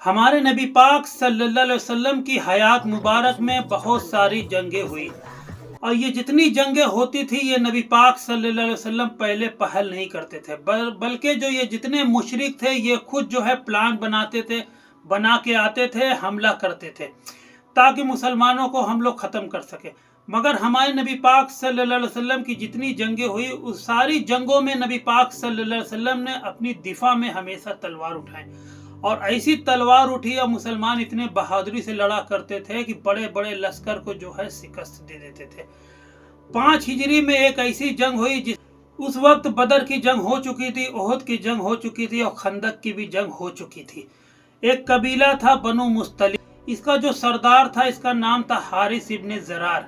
ہمارے نبی پاک صلی اللہ علیہ وسلم کی حیات مبارک میں بہت ساری جنگیں ہوئی، اور یہ جتنی جنگیں ہوتی تھی یہ نبی پاک صلی اللہ علیہ وسلم پہلے پہل نہیں کرتے تھے، بلکہ جو یہ جتنے مشرک تھے یہ خود جو ہے پلان بناتے تھے، بنا کے آتے تھے، حملہ کرتے تھے تاکہ مسلمانوں کو ہم لوگ ختم کر سکے۔ مگر ہمارے نبی پاک صلی اللہ علیہ وسلم کی جتنی جنگیں ہوئی اس ساری جنگوں میں نبی پاک صلی اللہ علیہ وسلم نے اپنی دفاع میں ہمیشہ تلوار اٹھائیں، اور ایسی تلوار اٹھی اور مسلمان اتنے بہادری سے لڑا کرتے تھے کہ بڑے بڑے لشکر کو جو ہے شکست دے دیتے تھے۔ 5 ہجری میں ایک ایسی جنگ ہوئی اس وقت بدر کی جنگ ہو چکی تھی، احد کی جنگ ہو چکی تھی، اور خندق کی بھی جنگ ہو چکی تھی۔ ایک قبیلہ تھا بنو مستلق، اس کا جو سردار تھا اس کا نام تھا حارث ابن زرار۔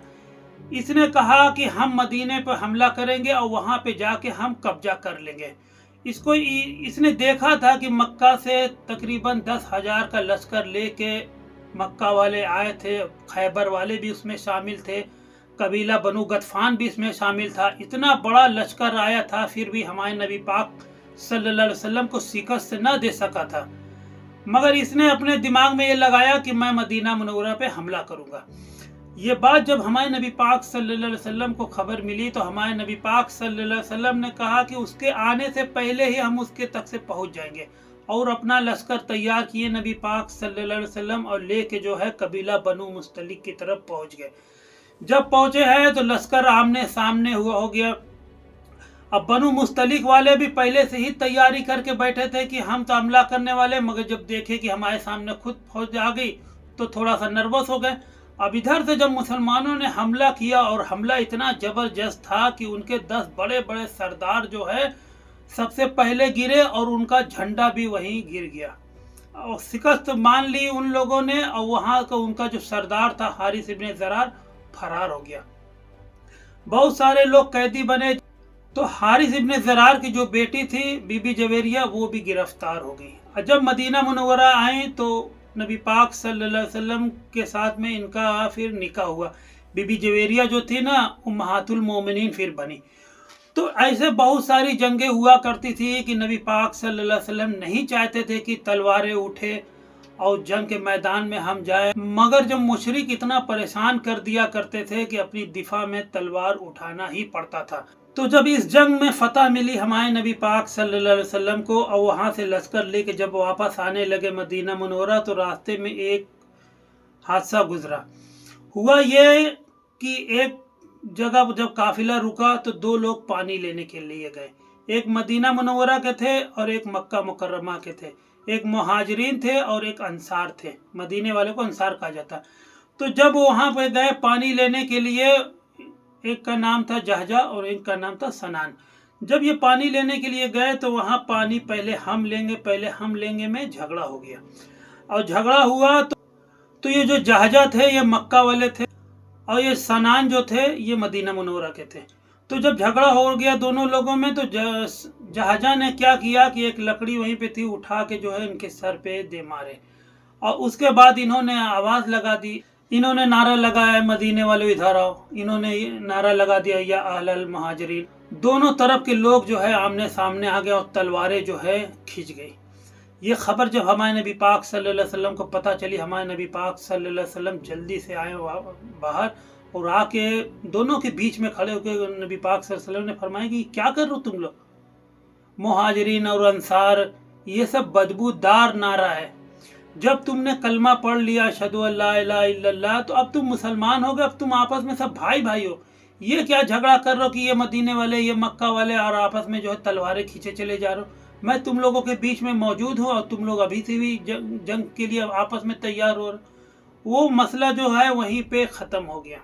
اس نے کہا کہ ہم مدینے پر حملہ کریں گے اور وہاں پہ جا کے ہم قبضہ کر لیں گے۔ اس نے دیکھا تھا کہ مکہ سے تقریباً 10,000 کا لشکر لے کے مکہ والے آئے تھے، خیبر والے بھی اس میں شامل تھے، قبیلہ بنو غطفان بھی اس میں شامل تھا۔ اتنا بڑا لشکر آیا تھا، پھر بھی ہمارے نبی پاک صلی اللہ علیہ وسلم کو شکست نہ دے سکا تھا، مگر اس نے اپنے دماغ میں یہ لگایا کہ میں مدینہ منورہ پہ حملہ کروں گا۔ یہ بات جب ہمارے نبی پاک صلی اللہ علیہ وسلم کو خبر ملی تو ہمارے نبی پاک صلی اللہ علیہ وسلم نے کہا کہ اس کے آنے سے پہلے ہی ہم اس کے تک سے پہنچ جائیں گے، اور اپنا لشکر تیار کیے نبی پاک صلی اللہ علیہ وسلم، اور لے کے جو ہے قبیلہ بنو مستلق کی طرف پہنچ گئے۔ جب پہنچے ہیں تو لشکر آمنے سامنے ہو گیا۔ اب بنو مستلق والے بھی پہلے سے ہی تیاری کر کے بیٹھے تھے کہ ہم تو حملہ کرنے والے، مگر جب دیکھے کہ ہمارے سامنے خود فوج آ گئی تو تھوڑا سا نروس ہو گئے۔ اب ادھر سے جب مسلمانوں نے حملہ کیا، اور حملہ اتنا زبردست تھا کہ ان کے 10 بڑے بڑے سردار جو ہے سب سے پہلے گرے، اور ان کا جھنڈا بھی وہیں گر گیا، اور شکست مان لی ان لوگوں نے، اور وہاں کا ان کا جو سردار تھا حارث ابن زرار فرار ہو گیا۔ بہت سارے لوگ قیدی بنے، تو حارث ابن زرار کی جو بیٹی تھی بی بی جویریہ وہ بھی گرفتار ہو گئی۔ اور جب مدینہ منورہ آئیں تو نبی پاک صلی اللہ علیہ وسلم کے ساتھ میں ان کا پھر نکاح ہوا۔ بی بی جویریہ جو تھی نا امہات المومنین پھر بنی۔ تو ایسے بہت ساری جنگیں ہوا کرتی تھی کہ نبی پاک صلی اللہ علیہ وسلم نہیں چاہتے تھے کہ تلواریں اٹھے اور جنگ کے میدان میں ہم جائیں، مگر جب مشرک اتنا پریشان کر دیا کرتے تھے کہ اپنی دفاع میں تلوار اٹھانا ہی پڑتا تھا۔ تو جب اس جنگ میں فتح ملی ہمارے نبی پاک صلی اللہ علیہ وسلم کو، اور وہاں سے لشکر لے کے جب واپس آنے لگے مدینہ منورہ، تو راستے میں ایک حادثہ گزرا۔ ہوا یہ کہ ایک جگہ جب قافلہ رکا تو 2 لوگ پانی لینے کے لیے گئے، ایک مدینہ منورہ کے تھے اور ایک مکہ مکرمہ کے تھے، ایک مہاجرین تھے اور ایک انصار تھے، مدینے والے کو انصار کہا جاتا۔ تو جب وہاں پہ گئے پانی لینے کے لیے، ایک کا نام تھا جہجہ اور ایک کا نام تھا سنان، جب یہ پانی لینے کے لیے گئے تو وہاں پانی پہلے ہم لیں گے میں جھگڑا ہو گیا، اور جھگڑا ہوا تو یہ جو جہجہ تھے یہ مکہ والے تھے، اور یہ سنان جو تھے یہ مدینہ منورہ کے تھے۔ تو جب جھگڑا ہو گیا دونوں لوگوں میں، تو جہجہ نے کیا کیا کہ ایک لکڑی وہیں پہ تھی اٹھا کے جو ہے ان کے سر پہ دے مارے، اور اس کے بعد انہوں نے آواز لگا دی، انہوں نے نعرہ لگایا مدینے والے ادھر آؤ، انہوں نے نعرہ لگا دیا یا اہل المہاجرین۔ دونوں طرف کے لوگ جو ہے آمنے سامنے آ گئے اور تلواریں جو ہے کھنچ گئی۔ یہ خبر جب ہمارے نبی پاک صلی اللہ علیہ وسلم کو پتہ چلی، ہمارے نبی پاک صلی اللہ علیہ وسلم جلدی سے آئے باہر، اور آ کے دونوں کے بیچ میں کھڑے ہو کے نبی پاک صلی اللہ علیہ وسلم نے فرمایا کہ کیا کر رہے ہو تم لوگ؟ مہاجرین اور انصار، یہ سب بدبودار نعرہ ہے، جب تم نے کلمہ پڑھ لیا اشہد ان لا الہ الا اللہ تو اب تم مسلمان ہو گئے، اب تم آپس میں سب بھائی ہو، یہ کیا جھگڑا کر رہے ہو کہ یہ مدینے والے یہ مکہ والے اور آپس میں جو ہے تلواریں کھینچے چلے جا رہے ہو؟ میں تم لوگوں کے بیچ میں موجود ہوں اور تم لوگ ابھی سے بھی جنگ کے لیے آپس میں تیار ہو رہے۔ وہ مسئلہ جو ہے وہیں پہ ختم ہو گیا۔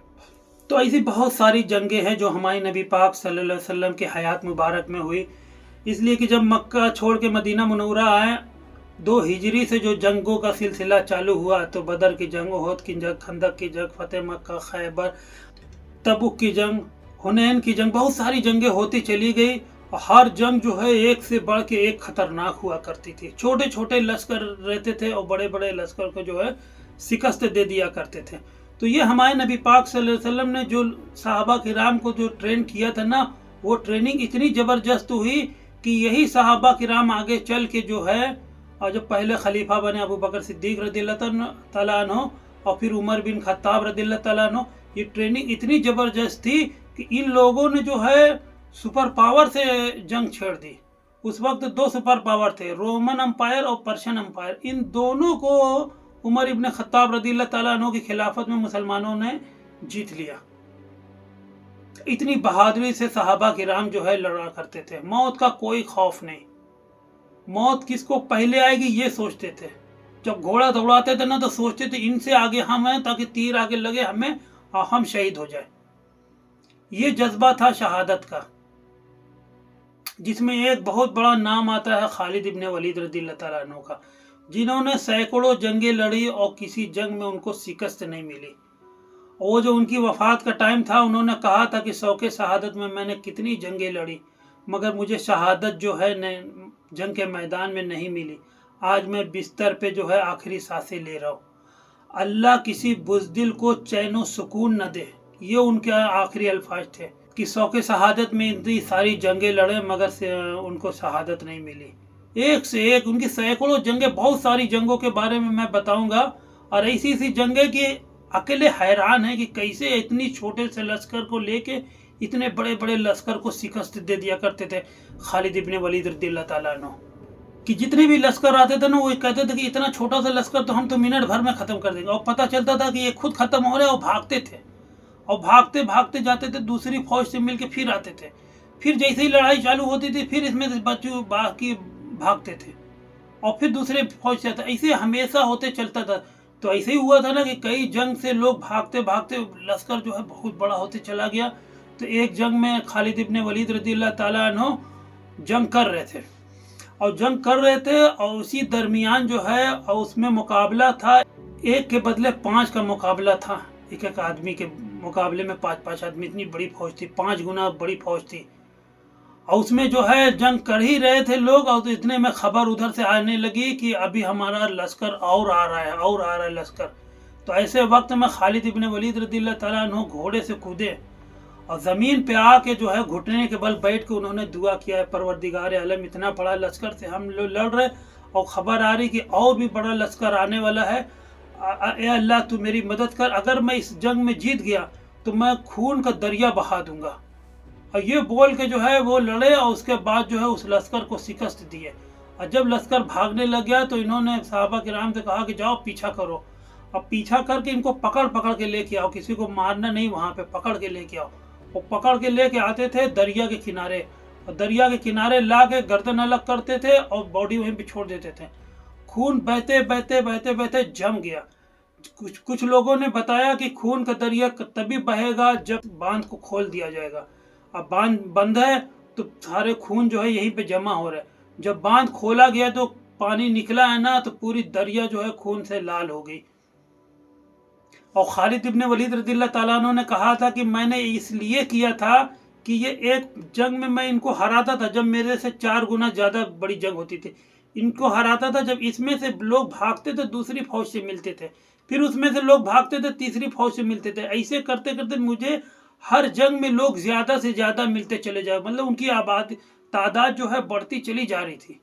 تو ایسی بہت ساری جنگیں ہیں جو ہمارے نبی پاک صلی اللہ علیہ وسلم کی حیات مبارک میں ہوئی، اس لیے کہ جب مکہ چھوڑ کے مدینہ منورہ آئے 2 ہجری سے جو جنگوں کا سلسلہ چالو ہوا، تو بدر کی جنگ، احد کی جنگ، خندق کی جنگ، فتح مکہ، خیبر، تبوک کی جنگ، حنین کی جنگ، بہت ساری جنگیں ہوتی چلی گئی، اور ہر جنگ جو ہے ایک سے بڑھ کے ایک خطرناک ہوا کرتی تھی۔ چھوٹے چھوٹے لشکر رہتے تھے اور بڑے بڑے لشکر کو جو ہے شکست دے دیا کرتے تھے۔ تو یہ ہمارے نبی پاک صلی اللہ علیہ وسلم نے جو صحابہ کرام کو جو ٹرین کیا تھا نا، وہ ٹریننگ اتنی زبردست ہوئی کہ یہی صحابہ کرام آگے چل کے جو ہے और जब पहले खलीफा बने अबू बकर सिद्दीक रज़ियल्लाहु ताला अन्हु और फिर उमर बिन खत्ताब रज़ियल्लाहु ताला अन्हु, ये ट्रेनिंग इतनी ज़बरदस्त थी कि इन लोगों ने जो है सुपर पावर से जंग छेड़ दी। उस वक्त दो सुपर पावर थे, रोमन अम्पायर और पर्शियन अम्पायर। इन दोनों को उमर इब्न खत्ताब रज़ियल्लाहु ताला अन्हु की खिलाफत में मुसलमानों ने जीत लिया। इतनी बहादुरी से सहाबा किराम जो है लड़ा करते थे, मौत का कोई खौफ नहीं, मौत किसको पहले आएगी ये सोचते थे। जब घोड़ा दौड़ाते थे ना तो सोचते थे इनसे आगे हम हैं ताकि तीर आगे लगे हमें और हम शहीद हो जाए। ये जज्बा था शहादत का, जिसमें एक बहुत बड़ा नाम आता है खालिद इब्न वलीद रज़ियल्लाहु ताला अन्हु का, जिन्होंने सैकड़ों जंगें लड़ी और किसी जंग में उनको शिकस्त नहीं मिली। वो जो उनकी वफात का टाइम था, उन्होंने कहा था कि शौक़े शहादत में मैंने कितनी जंगें लड़ी मगर मुझे शहादत जो है जंग के मैदान में नहीं मिली। आज मैं बिस्तर पे जो है आखिरी सांसें ले रहा हूँ। अल्लाह किसी बुज़दिल को चैन व सुकून न दे, ये उनके आखिरी अल्फाज थे कि शौक़े शहादत में इतनी सारी जंगें लड़े मगर से उनको शहादत नहीं मिली। एक से एक उनकी सैकड़ों जंगें, बहुत सारी जंगों के बारे में मैं बताऊंगा। और ऐसी सी जंगें कि अकेले हैरान है कि कैसे इतनी छोटे से लश्कर को लेके इतने बड़े बड़े लश्कर को शिकस्त दे दिया करते थे खालिद इब्न वलीद रज़ियल्लाहु ताला अन्हु। कि जितने भी लश्कर आते थे ना वो कहते थे कि इतना छोटा सा लश्कर तो हम तो मिनट भर में ख़त्म कर देंगे। और पता चलता था कि ये खुद ख़त्म हो रहे और भागते थे, और भागते भागते जाते थे, दूसरी फौज से मिलके फिर आते थे। फिर जैसे ही लड़ाई चालू होती थी फिर इसमें से बच्चों बाकी भागते थे और फिर दूसरे फौज से आता, ऐसे हमेशा होते चलता था। तो ऐसे ही हुआ था ना कि कई जंग से लोग भागते भागते लश्कर जो है बहुत बड़ा होते चला गया। तो एक जंग में खालिद इब्न वलीद रज़ियल्लाहु ताला अन्हु जंग कर रहे थे और उसी दरमियान जो है और उसमें मुकाबला था, एक के बदले 5 का मुकाबला था। एक एक आदमी के मुकाबले में 5-5 आदमी, इतनी बड़ी फौज थी, 5 गुना बड़ी फौज थी। और उसमें जो है जंग कर ही रहे थे लोग, और तो इतने में खबर उधर से आने लगी कि अभी हमारा लश्कर और आ रहा है लश्कर। तो ऐसे वक्त में खालिद इब्न वलीद रज़ियल्लाहु ताला अन्हु घोड़े से कूदे और ज़मीन पे आके जो है घुटने के बल बैठ के उन्होंने दुआ किया है, परवरदिगार आलम इतना बड़ा लश्कर से हम लोग लड़ रहे और ख़बर आ रही कि और भी बड़ा लश्कर आने वाला है, ए अल्लाह तू मेरी मदद कर, अगर मैं इस जंग में जीत गया तो मैं खून का दरिया बहा दूंगा। और ये बोल के जो है वो लड़े और उसके बाद जो है उस लश्कर को शिकस्त दिए। और जब लश्कर भागने लग गया तो इन्होंने सहाबा किराम से कहा कि जाओ पीछा करो, और पीछा करके इनको पकड़ पकड़ के लेके आओ, किसी को मारना नहीं, वहाँ पे पकड़ के लेके आओ। वो पकड़ के लेके आते थे दरिया के किनारे, और दरिया के किनारे ला के गर्दन अलग करते थे और बॉडी वहीं पे छोड़ देते थे। खून बहते बहते बहते बहते जम गया। कुछ लोगों ने बताया कि खून का दरिया तभी बहेगा जब बांध को खोल दिया जाएगा। अब बांध बंद है तो सारे खून जो है यहीं पे जमा हो रहा है। जब बांध खोला गया तो पानी निकला है ना, तो पूरी दरिया जो है खून से लाल हो गई। और खालिद इब्न वलीद रज़ियल्लाहु ताला अन्हु ने कहा था कि मैंने इसलिए किया था कि ये एक जंग में मैं इनको हराता था जब मेरे से 4 गुना ज़्यादा बड़ी जंग होती थी, इनको हराता था जब इसमें से लोग भागते थे दूसरी फौज से मिलते थे, फिर उसमें से लोग भागते थे तीसरी फौज से मिलते थे। ऐसे करते करते मुझे हर जंग में लोग ज़्यादा से ज़्यादा मिलते चले जाए, मतलब उनकी तादाद जो है बढ़ती चली जा रही थी।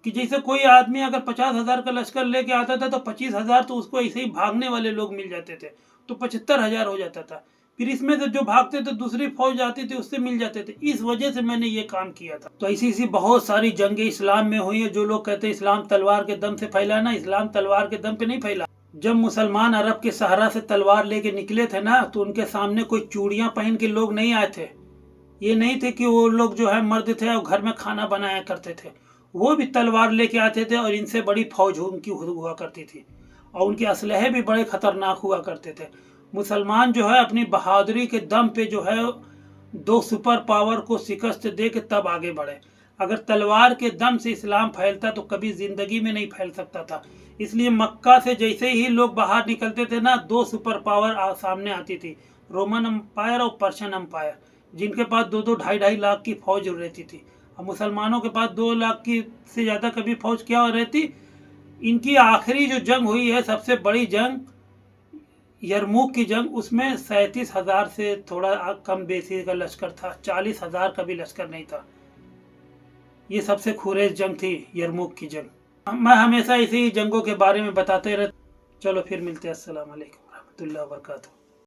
कि जैसे कोई आदमी अगर 50,000 का लश्कर लेके आता था तो 25,000 तो उसको ऐसे ही भागने वाले लोग मिल जाते थे, तो 75,000 हो जाता था। फिर इसमें से जो भागते थे दूसरी फौज आती थी उससे मिल जाते थे। इस वजह से मैंने ये काम किया था। तो ऐसी बहुत सारी जंगें इस्लाम में हुई है। जो लोग कहते हैं इस्लाम तलवार के दम से फैला ना, इस्लाम तलवार के दम पे नहीं फैला। जब मुसलमान अरब के सहारा से तलवार लेके निकले थे ना, तो उनके सामने कोई चूड़ियां पहन के लोग नहीं आए थे। ये नहीं थे कि वो लोग जो है मर्द थे और घर में खाना बनाया करते थे, वो भी तलवार लेके आते थे और इनसे बड़ी फौज उनकी हुआ करती थी और उनके असलहे भी बड़े खतरनाक हुआ करते थे। मुसलमान जो है अपनी बहादुरी के दम पे जो है 2 सुपर पावर को शिकस्त दे के तब आगे बढ़े। अगर तलवार के दम से इस्लाम फैलता तो कभी जिंदगी में नहीं फैल सकता था। इसलिए मक्का से जैसे ही लोग बाहर निकलते थे ना, 2 सुपर पावर सामने आती थी, रोमन अम्पायर और पर्शियन अम्पायर, जिनके पास 2-2 ढाई लाख की फौज रहती थी। और मुसलमानों के पास 2 लाख की से ज़्यादा कभी फौज क्या रहती। इनकी आखिरी जो जंग हुई है, सबसे बड़ी जंग यरमुक की जंग, उसमें 37,000 से थोड़ा कम बेसी का लश्कर था, 40,000 का भी लश्कर नहीं था। ये सबसे खुरेज जंग थी यरमुक की जंग। میں ہمیشہ اسی جنگوں کے بارے میں بتاتے رہتا. چلو پھر ملتے ہیں. السلام علیکم ورحمۃ اللہ وبرکاتہ.